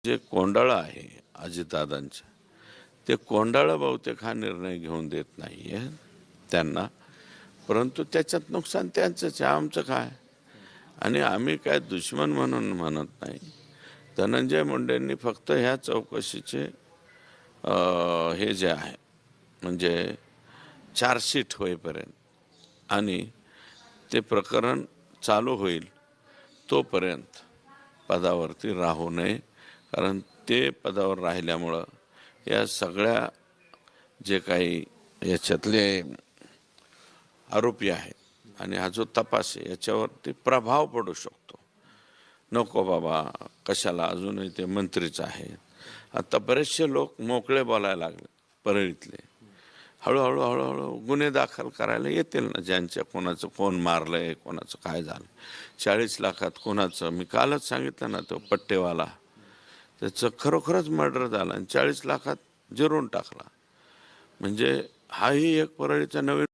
जे कोंडाळं आहे अजितदादांचं, ते कोंडाळं बहुतेक हा निर्णय घेऊन देत नाही आहे त्यांना, परंतु त्याच्यात नुकसान त्यांचंच आहे, आमचं काय. आणि आम्ही काय दुश्मन म्हणून म्हणत नाही. धनंजय मुंडेंनी फक्त ह्या चौकशीचे हे जे आहे म्हणजे चार्जशीट होईपर्यंत आणि ते प्रकरण चालू होईल तोपर्यंत पदावरती राहू नये, कारण ते पदावर राहिल्यामुळं या सगळ्या जे काही याच्यातले आरोपी आहेत आणि हा जो तपास आहे याच्यावरती प्रभाव पडू शकतो. नको बाबा कशाला, अजूनही ते मंत्रीच आहेत. आता बरेचसे लोक मोकळे बोलायला लागले परळीतले. हळूहळू हळूहळू गुन्हे दाखल करायला येतील ना, ज्यांच्या कोणाचं कोण मारलंय, कोणाचं काय झालं. 40 लाखात कोणाचं, मी कालच सांगितलं ना, तो पट्टेवाला त्याचं खरोखरच मर्डर झालं आणि 40 लाखात जिरून टाकला. म्हणजे हाही एक परळीचा नवीन